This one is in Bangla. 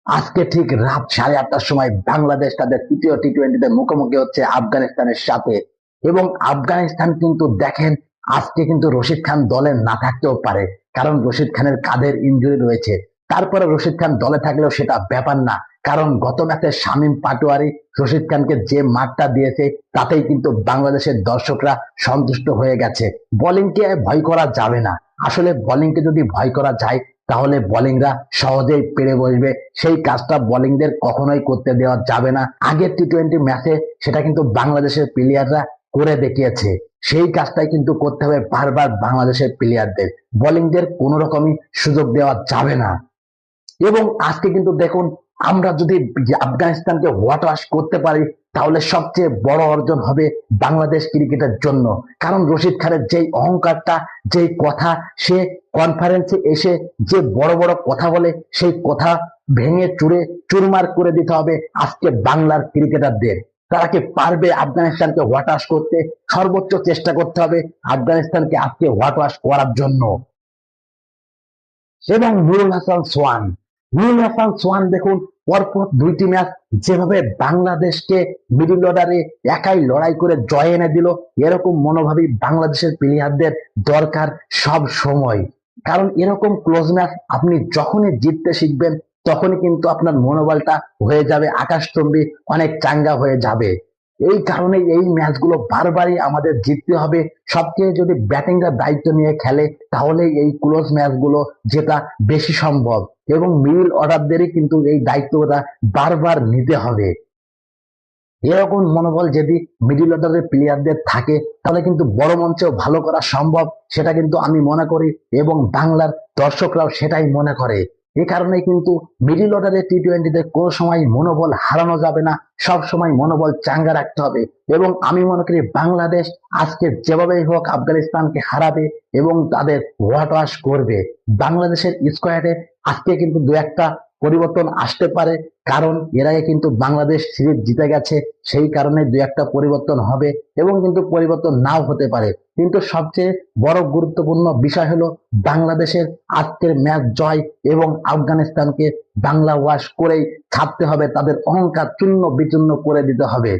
আজকে ঠিক রাত 8:30টার সময় বাংলাদেশ তাদের তৃতীয় টি-20তে মুখোমুখি হচ্ছে আফগানিস্তানের সাথে। এবং আফগানিস্তান কিন্তু দেখেন, আজকে কিন্তু রশিদ খান দলে না থাকতেও পারে, কারণ রশিদ খানের কাঁধের ইনজুরি রয়েছে। তারপরে রশিদ খান দলে থাকলেও সেটা ব্যাপার না, কারণ গত ম্যাচে শামীম পাটোয়ারি রশিদ খানকে যে মাঠটা দিয়েছে তাতেই কিন্তু বাংলাদেশের দর্শকরা সন্তুষ্ট হয়ে গেছে। বোলিংকে ভয় করা যাবে না। আসলে বোলিংকে যদি ভয় করা যায় তাহলে বোলিংরা সহজেই পেরে বসবে। সেই কাজটা বোলিংদের কখনোই করতে দেওয়া যাবে না। আগের টি-20 ম্যাচে সেটা কিন্তু বাংলাদেশের প্লেয়াররা করে দেখিয়েছে। সেই কাজটাই কিন্তু করতে হবে বারবার বাংলাদেশের প্লেয়ারদের। বোলিংদের কোনো রকমই সুযোগ দেওয়া যাবে না। এবং আজকে কিন্তু দেখুন, আমরা যদি আফগানিস্তানকে হোয়াইট ওয়াশ করতে পারি তাহলে সবচেয়ে বড় অর্জন হবে বাংলাদেশ ক্রিকেটের জন্য। কারণ রশিদ খানের যেই অহংকারটা, যেই কথা, সে কনফারেন্সে এসে যে বড় বড় কথা বলে, সেই কথা ভেঙে চুরে চুরমার করে দিতে হবে আজকে বাংলার ক্রিকেটারদের। তারা কি পারবে আফগানিস্তানকে হোয়াইট ওয়াশ করতে? সর্বোচ্চ চেষ্টা করতে হবে আফগানিস্তানকে আজকে হোয়াইট ওয়াশ করার জন্য। এবং নুরুল হাসান সোহান দেখুন, পরপর দুইটি ম্যাচ যেভাবে বাংলাদেশকে মিডল অর্ডারে একাই লড়াই করে জয় এনে দিল, এরকম মনোভাবই বাংলাদেশের প্লেয়ারদের দরকার সব সময়। কারণ এরকম ক্লোজ ম্যাচ আপনি যখনই জিততে শিখবেন তখনই কিন্তু আপনার মনোবলটা হয়ে যাবে আকাশচুম্বী, অনেক চাঙ্গা হয়ে যাবে। এই কারণে এই ম্যাচগুলো বারবারই আমাদের জিততে হবে। সবচেয়ে যদি ব্যাটিংরা দায়িত্ব নিয়ে খেলে তাহলে এই ক্লোজ ম্যাচগুলো জেতা বেশি সম্ভব। এবং মিডল অর্ডারদেরই কিন্তু এই দায়িত্বটা বারবার নিতে হবে। এরকম মনোবল যদি মিডল অর্ডারের প্লেয়ারদের থাকে তাহলে কিন্তু বড় মঞ্চেও ভালো করা সম্ভব, সেটা কিন্তু আমি মনে করি এবং বাংলার দর্শকরাও সেটাই মনে করে। এ কারণে কিন্তু মিডল অর্ডারের টি-20তে কোনো সময় মনোবল হারানো যাবে না, সব সময় মনোবল চাঙ্গা রাখতে হবে। এবং আমি মনে করি বাংলাদেশ আজকে যেভাবেই হোক আফগানিস্তানকে হারাবে এবং তাদের হোয়াইট ওয়াশ করবে। বাংলাদেশের স্কোয়াডে আজকে কিন্তু দু একটা পরিবর্তন আসতে পারে, কারণ এর আগে কিন্তু বাংলাদেশ সিরিজ জিতে গেছে। সেই কারণে দু একটা পরিবর্তন হবে এবং কিন্তু পরিবর্তন নাও হতে পারে। কিন্তু সবচেয়ে বড় গুরুত্বপূর্ণ বিষয় হলো বাংলাদেশের আজকের ম্যাচ জয় এবং আফগানিস্তানকে বাংলা ওয়াশ করেই ছাড়তে হবে, তাদের অহংকার চূর্ণ বিচূর্ণ করে দিতে হবে।